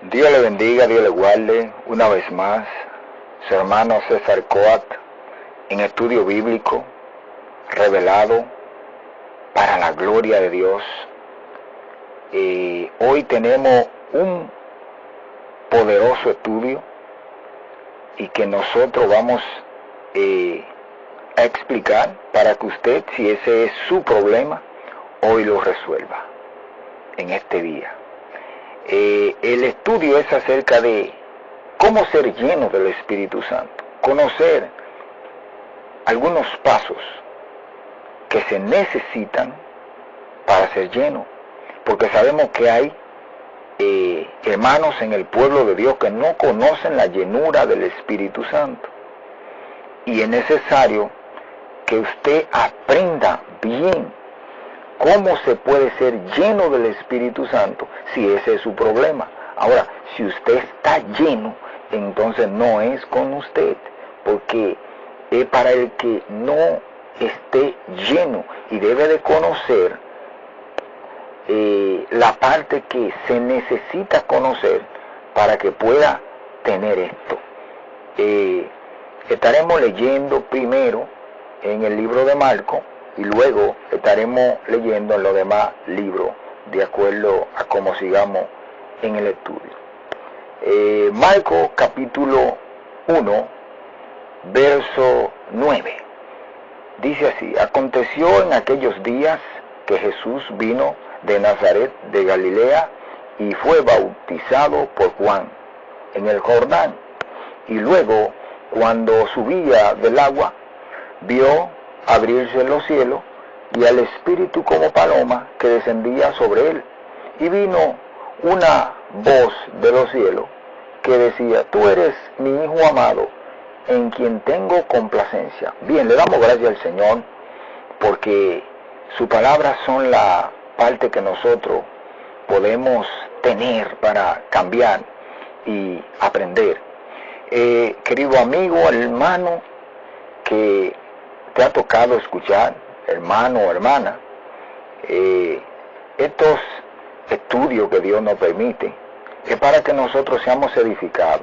Dios le bendiga, Dios le guarde una vez más. Su hermano César Coat en estudio bíblico revelado para la gloria de Dios. Hoy tenemos un poderoso estudio y que nosotros vamos a explicar para que usted, si ese es su problema, hoy lo resuelva en este día. El estudio es acerca de cómo ser lleno del Espíritu Santo, conocer algunos pasos que se necesitan para ser lleno, porque sabemos que hay hermanos en el pueblo de Dios que no conocen la llenura del Espíritu Santo, y es necesario que usted aprenda bien cómo se puede ser lleno del Espíritu Santo si ese es su problema. Ahora, si usted está lleno, entonces no es con usted, porque es para el que no esté lleno y debe de conocer la parte que se necesita conocer para que pueda tener esto. Estaremos leyendo primero en el libro de Marcos y luego estaremos leyendo en los demás libros de acuerdo a cómo sigamos en el estudio. Marcos capítulo 1, verso 9. Dice así: aconteció en aquellos días que Jesús vino de Nazaret de Galilea y fue bautizado por Juan en el Jordán. Y luego, cuando subía del agua, vio abrirse los cielos y al Espíritu como paloma que descendía sobre él. Y vino una voz de los cielos que decía: tú eres mi Hijo amado, en quien tengo complacencia. Bien, le damos gracias al Señor porque sus palabras son la parte que nosotros podemos tener para cambiar y aprender. Querido amigo, hermano, que te ha tocado escuchar, hermano o hermana, estos estudios que Dios nos permite es para que nosotros seamos edificados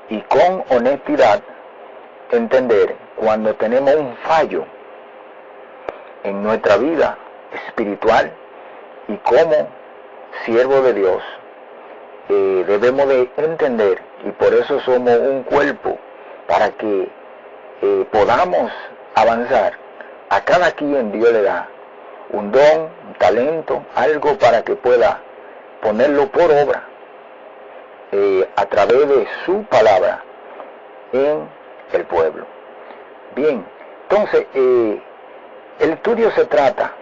y con honestidad entender cuando tenemos un fallo en nuestra vida espiritual, y como siervo de Dios debemos de entender, y por eso somos un cuerpo, para que podamos avanzar. A cada quien Dios le da un don, un talento, algo para que pueda ponerlo por obra a través de su palabra en el pueblo. Bien, entonces el estudio se trata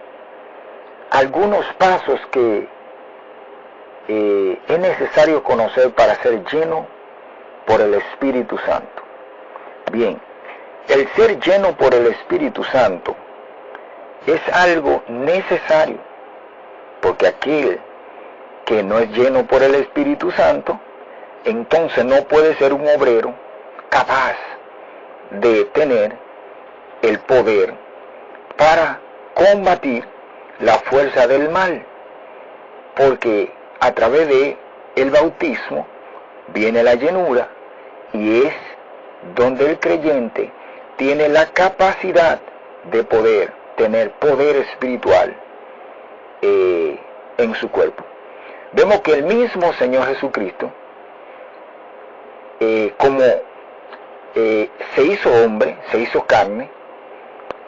algunos pasos que es necesario conocer para ser lleno por el Espíritu Santo. Bien, el ser lleno por el Espíritu Santo es algo necesario, porque aquel que no es lleno por el Espíritu Santo, entonces no puede ser un obrero capaz de tener el poder para combatir la fuerza del mal, porque a través de el bautismo viene la llenura y es donde el creyente tiene la capacidad de poder tener poder espiritual en su cuerpo. Vemos que el mismo Señor Jesucristo, como se hizo hombre, se hizo carne,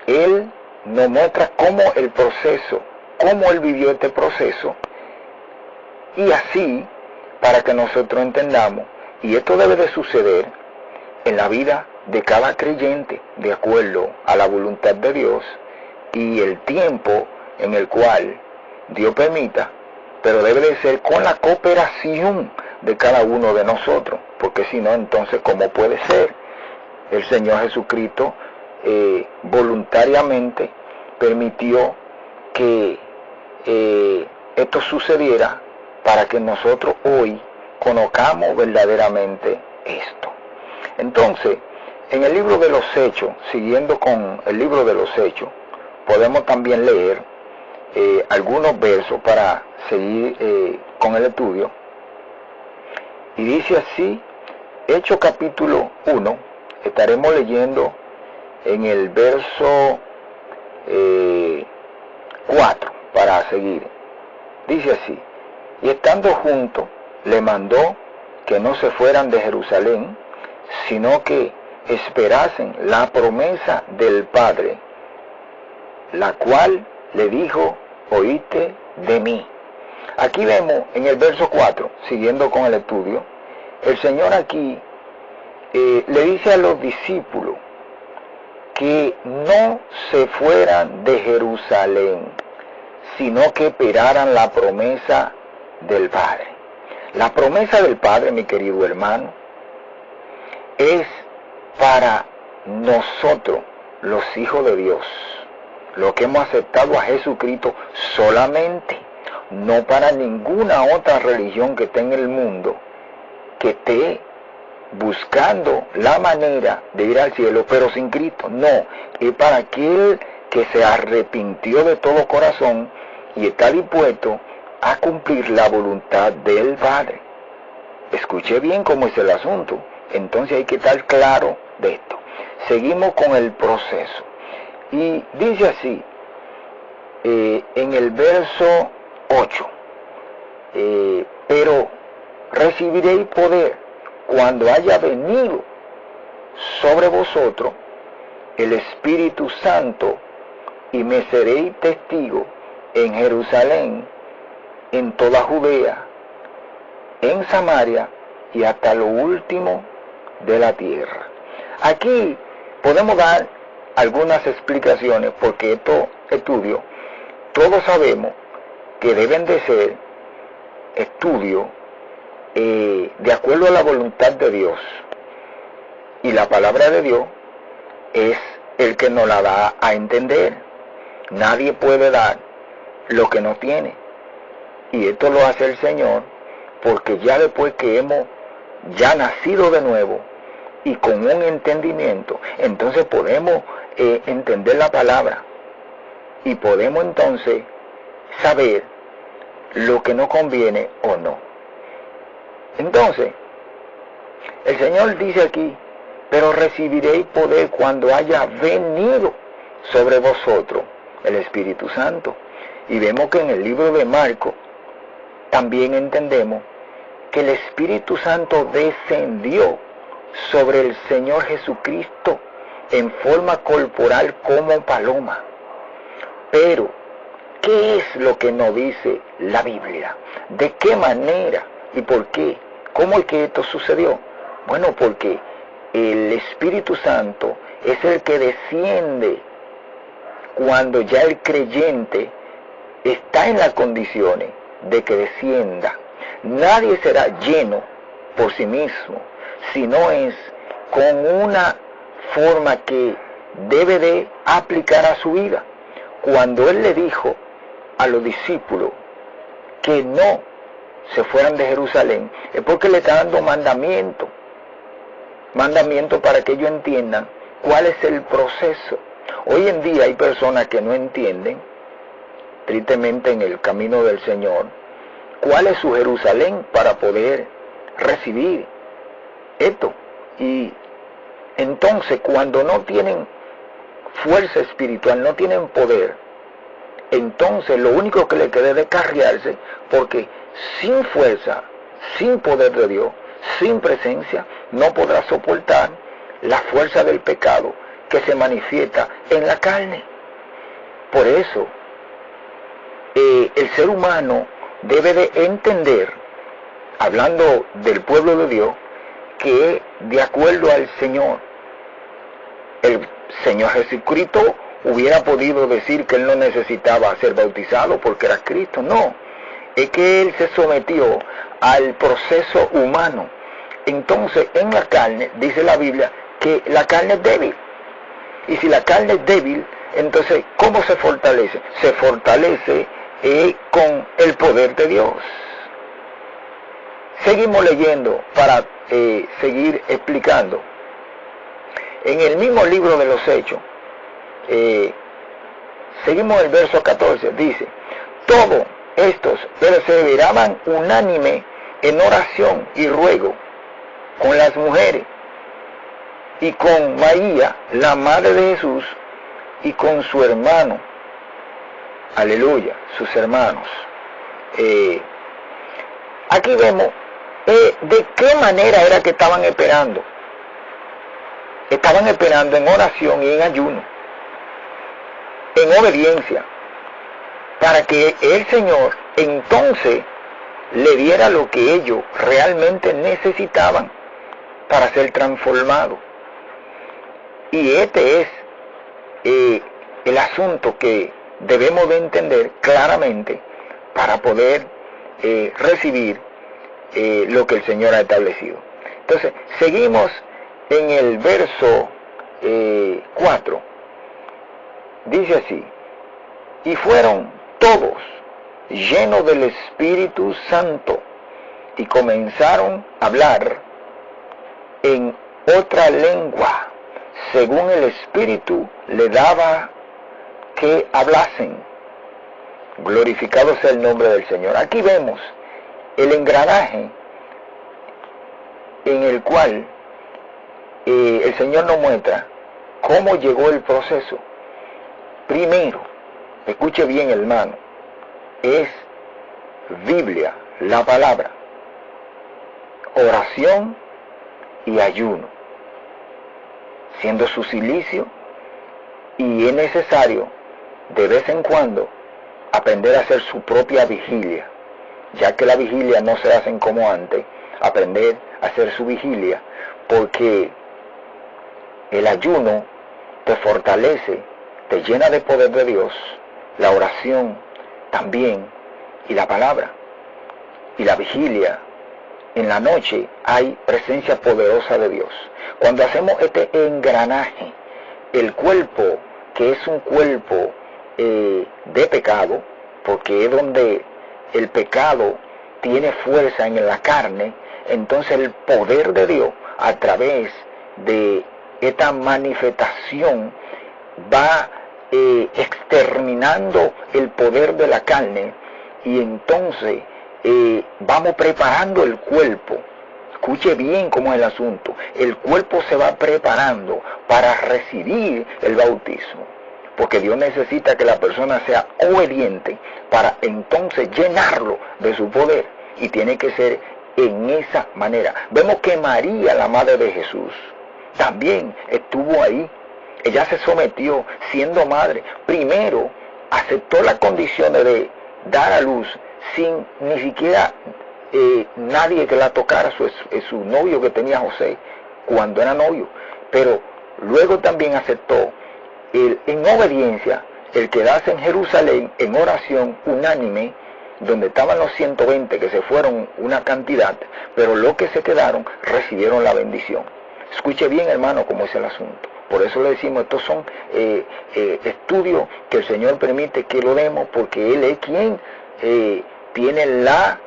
Él nos muestra cómo el proceso, cómo Él vivió este proceso, y así, para que nosotros entendamos, y esto debe de suceder en la vida de cada creyente, de acuerdo a la voluntad de Dios, y el tiempo en el cual Dios permita, pero debe de ser con la cooperación de cada uno de nosotros, porque si no, entonces, ¿cómo puede ser? El Señor Jesucristo voluntariamente permitió que esto sucediera para que nosotros hoy conozcamos verdaderamente esto. Entonces, en el libro de los Hechos, siguiendo con el libro de los Hechos, podemos también leer algunos versos para seguir con el estudio. Y dice así, Hechos capítulo 1, estaremos leyendo en el verso 4 para seguir. Dice así, y estando juntos, le mandó que no se fueran de Jerusalén, sino que esperasen la promesa del Padre, la cual le dijo, oíste de mí. Aquí vemos en el verso 4, siguiendo con el estudio, el Señor aquí le dice a los discípulos que no se fueran de Jerusalén, sino que esperaran la promesa del Padre. La promesa del Padre, mi querido hermano, es para nosotros, los hijos de Dios, los que hemos aceptado a Jesucristo solamente, no para ninguna otra religión que esté en el mundo, que esté buscando la manera de ir al cielo, pero sin Cristo. No, es para aquel que se arrepintió de todo corazón y está dispuesto a cumplir la voluntad del Padre. Escuché bien cómo es el asunto, entonces hay que estar claro de esto. Seguimos con el proceso. Y dice así, en el verso 8, pero recibiréis poder cuando haya venido sobre vosotros el Espíritu Santo, y me seréis testigo en Jerusalén, en toda Judea, en Samaria y hasta lo último de la tierra. Aquí podemos dar algunas explicaciones, porque estos estudios, todos sabemos que deben de ser estudios de acuerdo a la voluntad de Dios. Y la palabra de Dios es el que nos la da a entender. Nadie puede dar lo que no tiene. Y esto lo hace el Señor, porque ya después que hemos ya nacido de nuevo y con un entendimiento, entonces podemos entender la palabra y podemos entonces saber lo que nos conviene o no. Entonces, el Señor dice aquí, pero recibiréis poder cuando haya venido sobre vosotros el Espíritu Santo. Y vemos que en el libro de Marcos también entendemos que el Espíritu Santo descendió sobre el Señor Jesucristo en forma corporal como paloma. Pero, ¿qué es lo que nos dice la Biblia? ¿De qué manera y por qué? ¿Cómo es que esto sucedió? Bueno, porque el Espíritu Santo es el que desciende cuando ya el creyente está en las condiciones de que descienda. Nadie será lleno por sí mismo, sino es con una forma que debe de aplicar a su vida. Cuando Él le dijo a los discípulos que no se fueran de Jerusalén, es porque le está dando mandamiento para que ellos entiendan cuál es el proceso. Hoy en día hay personas que no entienden, tristemente en el camino del Señor, cuál es su Jerusalén para poder recibir esto. Y entonces cuando no tienen fuerza espiritual, no tienen poder, entonces lo único que le queda es descarriarse, porque sin fuerza, sin poder de Dios, sin presencia, no podrá soportar la fuerza del pecado que se manifiesta en la carne. Por eso, el ser humano debe de entender, hablando del pueblo de Dios, que de acuerdo al Señor, el Señor Jesucristo hubiera podido decir que Él no necesitaba ser bautizado porque era Cristo. No, es que Él se sometió al proceso humano. Entonces, en la carne, dice la Biblia, que la carne es débil. Y si la carne es débil, entonces, ¿cómo se fortalece? Se fortalece con el poder de Dios. Seguimos leyendo para seguir explicando. En el mismo libro de los Hechos, seguimos el verso 14, dice, todos estos perseveraban unánime en oración y ruego con las mujeres y con María, la madre de Jesús, y con su hermano, aleluya, sus hermanos. Aquí vemos de qué manera era que estaban esperando. Estaban esperando en oración y en ayuno, en obediencia, para que el Señor entonces le diera lo que ellos realmente necesitaban para ser transformados. Y este es el asunto que debemos de entender claramente para poder recibir lo que el Señor ha establecido. Entonces, seguimos en el verso 4. Dice así: y fueron todos llenos del Espíritu Santo y comenzaron a hablar en otra lengua, según el Espíritu le daba que hablasen. Glorificado sea el nombre del Señor. Aquí vemos el engranaje en el cual el Señor nos muestra cómo llegó el proceso. Primero, escuche bien, hermano, es Biblia, la palabra, oración y ayuno, siendo su silicio, y es necesario de vez en cuando aprender a hacer su propia vigilia, ya que la vigilia no se hacen como antes, aprender a hacer su vigilia, porque el ayuno te fortalece, te llena de poder de Dios, la oración también, y la palabra, y la vigilia. En la noche hay presencia poderosa de Dios. Cuando hacemos este engranaje, el cuerpo, que es un cuerpo de pecado, porque es donde el pecado tiene fuerza en la carne, entonces el poder de Dios a través de esta manifestación va exterminando el poder de la carne, y entonces vamos preparando el cuerpo. Escuche bien cómo es el asunto. El cuerpo se va preparando para recibir el bautismo, porque Dios necesita que la persona sea obediente para entonces llenarlo de su poder, y tiene que ser en esa manera. Vemos que María, la madre de Jesús, también estuvo ahí. Ella se sometió siendo madre. Primero aceptó las condiciones de dar a luz sin ni siquiera nadie que la tocara, su novio que tenía José cuando era novio. Pero luego también aceptó en obediencia el quedarse en Jerusalén en oración unánime, donde estaban los 120 que se fueron una cantidad, pero los que se quedaron recibieron la bendición. Escuche bien, hermano, cómo es el asunto. Por eso le decimos, estos son estudios que el Señor permite que lo demos, porque Él es quien tiene la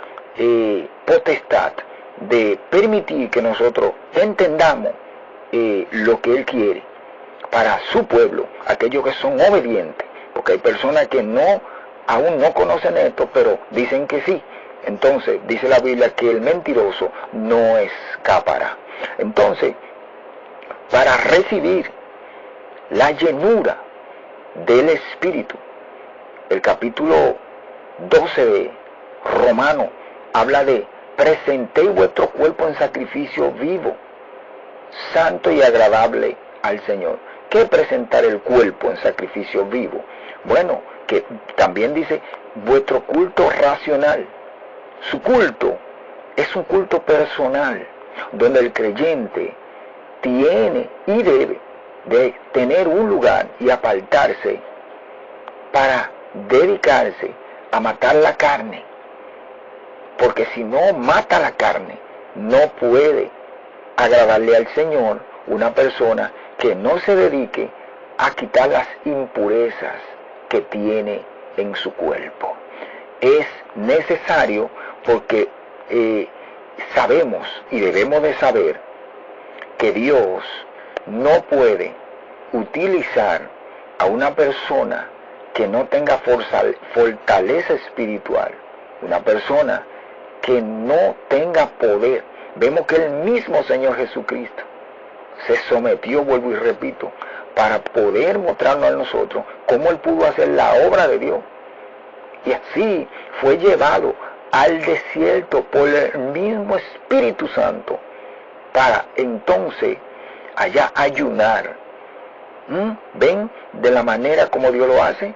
potestad de permitir que nosotros entendamos lo que Él quiere para su pueblo, aquellos que son obedientes, porque hay personas que aún no conocen esto, pero dicen que sí. Entonces, dice la Biblia que el mentiroso no escapará. Entonces, para recibir la llenura del Espíritu, el capítulo 12 de Romanos habla de: presentéis vuestro cuerpo en sacrificio vivo, santo y agradable al Señor. ¿Qué es presentar el cuerpo en sacrificio vivo? Bueno, que también dice vuestro culto racional. Su culto es un culto personal, donde el creyente tiene y debe de tener un lugar y apartarse para dedicarse a matar la carne, porque si no mata la carne, no puede agradarle al Señor una persona que no se dedique a quitar las impurezas que tiene en su cuerpo. Es necesario, porque sabemos y debemos de saber que Dios no puede utilizar a una persona que no tenga fortaleza espiritual, una persona que no tenga poder. Vemos que el mismo Señor Jesucristo se sometió, vuelvo y repito, para poder mostrarnos a nosotros cómo Él pudo hacer la obra de Dios. Y así fue llevado al desierto por el mismo Espíritu Santo para entonces allá ayunar. ¿Ven? De la manera como Dios lo hace.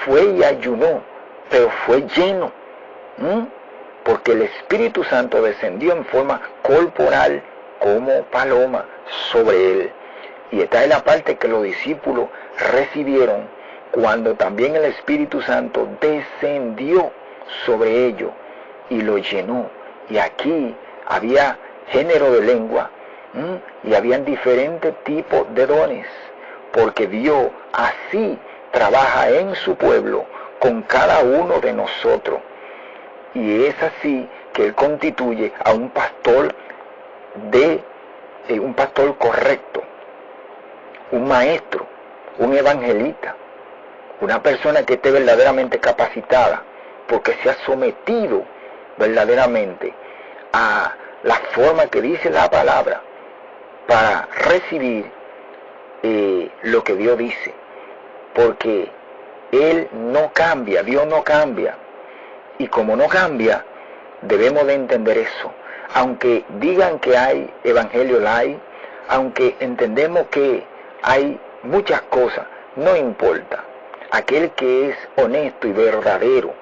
Fue y ayunó, pero fue lleno. Porque el Espíritu Santo descendió en forma corporal como paloma sobre él. Y esta es la parte que los discípulos recibieron cuando también el Espíritu Santo descendió sobre ellos y lo llenó. Y aquí había género de lengua y habían diferentes tipos de dones, porque Dios así trabaja en su pueblo con cada uno de nosotros. Y es así que Él constituye a un pastor un pastor correcto, un maestro, un evangelista, una persona que esté verdaderamente capacitada, porque se ha sometido verdaderamente a la forma que dice la palabra para recibir lo que Dios dice, porque Él no cambia, Dios no cambia, y como no cambia, debemos de entender eso. Aunque digan que hay evangelio light, aunque entendemos que hay muchas cosas, no importa. Aquel que es honesto y verdadero,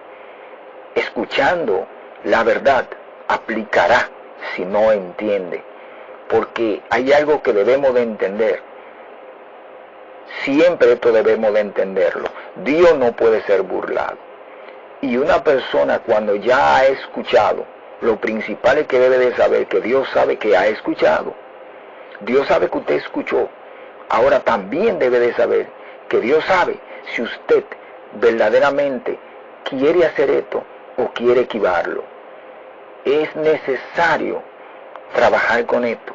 escuchando la verdad, aplicará si no entiende. Porque hay algo que debemos de entender. Siempre esto debemos de entenderlo. Dios no puede ser burlado. Y una persona cuando ya ha escuchado, lo principal es que debe de saber que Dios sabe que ha escuchado. Dios sabe que usted escuchó. Ahora también debe de saber que Dios sabe si usted verdaderamente quiere hacer esto o quiere esquivarlo. Es necesario trabajar con esto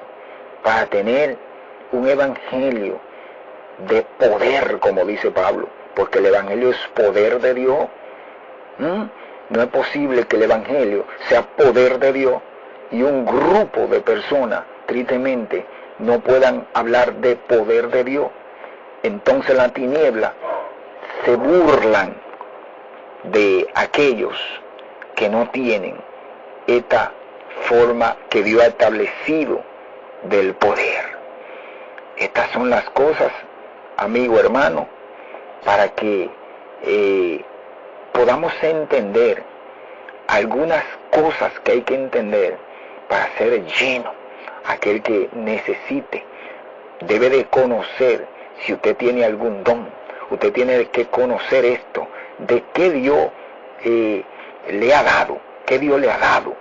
para tener un evangelio de poder, como dice Pablo, porque el evangelio es poder de Dios. No es posible que el evangelio sea poder de Dios y un grupo de personas, tristemente, no puedan hablar de poder de Dios. Entonces la tiniebla se burlan de aquellos que no tienen esta forma que Dios ha establecido del poder. Estas son las cosas, amigo, hermano, para que podamos entender algunas cosas que hay que entender para ser lleno. Aquel que necesite debe de conocer, si usted tiene algún don, usted tiene que conocer esto, de qué Dios le ha dado, qué Dios le ha dado.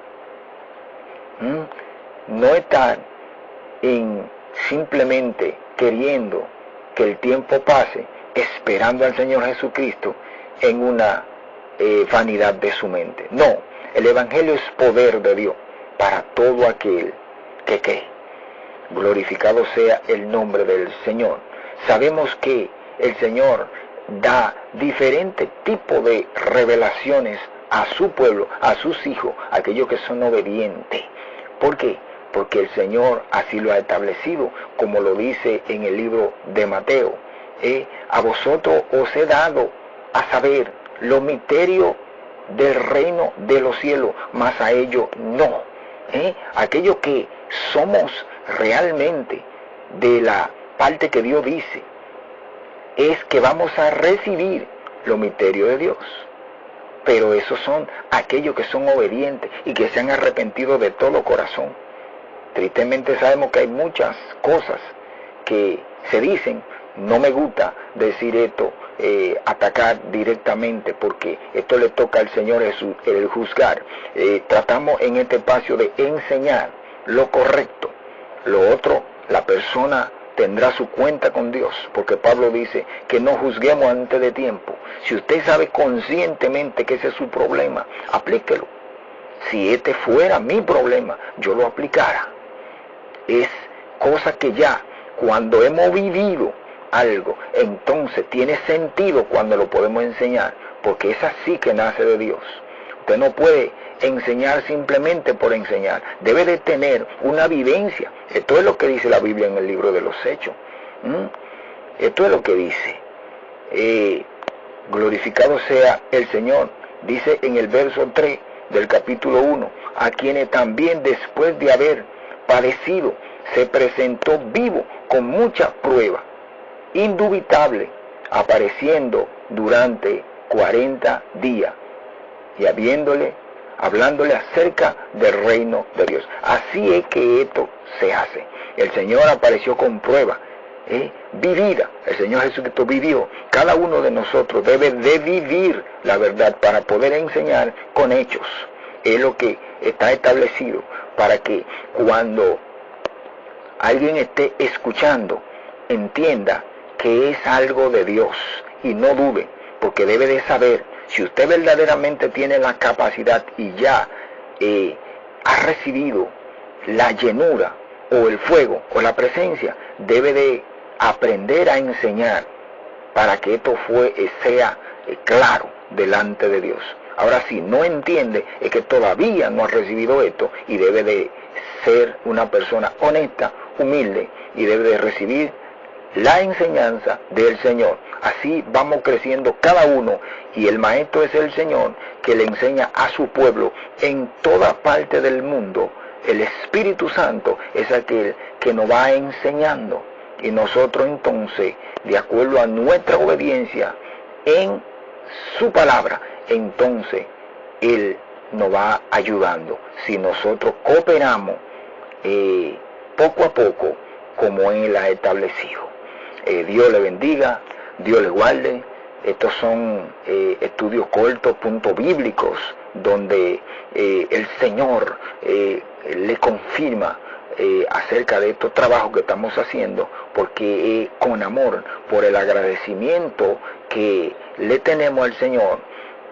No estar simplemente queriendo que el tiempo pase, esperando al Señor Jesucristo en una vanidad de su mente. No, el evangelio es poder de Dios para todo aquel que cree. Glorificado sea el nombre del Señor. Sabemos que el Señor da diferentes tipos de revelaciones a su pueblo, a sus hijos, aquellos que son obedientes. ¿Por qué? Porque el Señor así lo ha establecido, como lo dice en el libro de Mateo. A vosotros os he dado a saber los misterios del reino de los cielos, mas a ellos no. Aquellos que somos realmente de la parte que Dios dice, es que vamos a recibir los misterios de Dios. Pero esos son aquellos que son obedientes y que se han arrepentido de todo corazón. Tristemente sabemos que hay muchas cosas que se dicen. No me gusta decir esto, atacar directamente, porque esto le toca al Señor Jesús, el juzgar. Tratamos en este espacio de enseñar lo correcto. Lo otro, la persona tendrá su cuenta con Dios, porque Pablo dice que no juzguemos antes de tiempo. Si usted sabe conscientemente que ese es su problema, aplíquelo. Si este fuera mi problema, yo lo aplicara. Es cosa que ya, cuando hemos vivido algo, entonces tiene sentido cuando lo podemos enseñar, porque es así que nace de Dios. Usted no puede enseñar simplemente por enseñar. Debe de tener una vivencia. Esto es lo que dice la Biblia en el libro de los Hechos. Esto es lo que dice. Glorificado sea el Señor. Dice en el verso 3 del capítulo 1, a quienes también después de haber padecido, se presentó vivo con mucha prueba, indubitable, apareciendo durante 40 días y hablándole acerca del reino de Dios. Así es que esto se hace. El Señor apareció con prueba vivida. El Señor Jesucristo vivió. Cada uno de nosotros debe de vivir la verdad para poder enseñar con hechos. Es lo que está establecido para que cuando alguien esté escuchando, entienda que es algo de Dios y no dude, porque debe de saber, si usted verdaderamente tiene la capacidad y ya ha recibido la llenura o el fuego o la presencia, debe de aprender a enseñar para que esto sea claro delante de Dios. Ahora, si no entiende, es que todavía no ha recibido esto y debe de ser una persona honesta, humilde, y debe de recibir la enseñanza del Señor. Así vamos creciendo cada uno, y el maestro es el Señor, que le enseña a su pueblo en toda parte del mundo. El Espíritu Santo es aquel que nos va enseñando, y nosotros entonces, de acuerdo a nuestra obediencia en su palabra, entonces Él nos va ayudando. Si nosotros cooperamos poco a poco, como Él ha establecido. Dios le bendiga, Dios le guarde. Estos son estudios cortos, puntos bíblicos, donde el Señor le confirma acerca de estos trabajos que estamos haciendo, porque con amor, por el agradecimiento que le tenemos al Señor,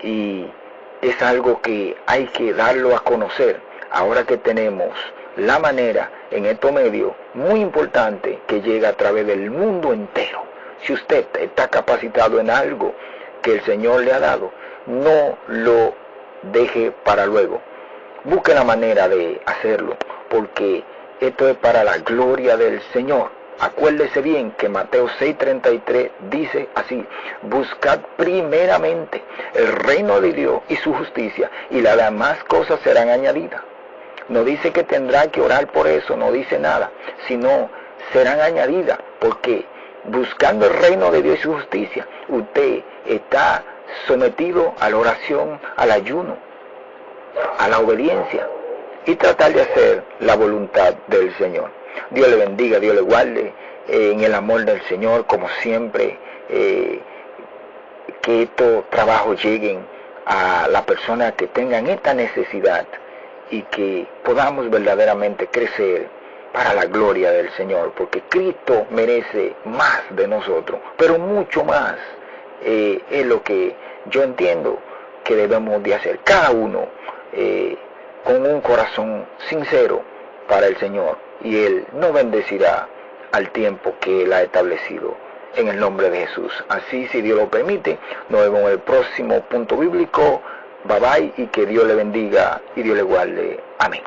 y es algo que hay que darlo a conocer, ahora que tenemos la manera en estos medios muy importante que llega a través del mundo entero. Si usted está capacitado en algo que el Señor le ha dado, no lo deje para luego. Busque la manera de hacerlo, porque esto es para la gloria del Señor. Acuérdese bien que Mateo 6:33 dice así: buscad primeramente el reino de Dios y su justicia, y las demás cosas serán añadidas. No dice que tendrá que orar por eso, no dice nada, sino serán añadidas, porque buscando el reino de Dios y su justicia, usted está sometido a la oración, al ayuno, a la obediencia, y tratar de hacer la voluntad del Señor. Dios le bendiga, Dios le guarde, en el amor del Señor, como siempre, que estos trabajos lleguen a las personas que tengan esta necesidad, y que podamos verdaderamente crecer para la gloria del Señor, porque Cristo merece más de nosotros, pero mucho más. Es lo que yo entiendo que debemos de hacer, cada uno con un corazón sincero para el Señor, y Él nos bendecirá al tiempo que Él ha establecido, en el nombre de Jesús. Así, si Dios lo permite, nos vemos en el próximo punto bíblico. Bye bye, y que Dios le bendiga y Dios le guarde. Amén.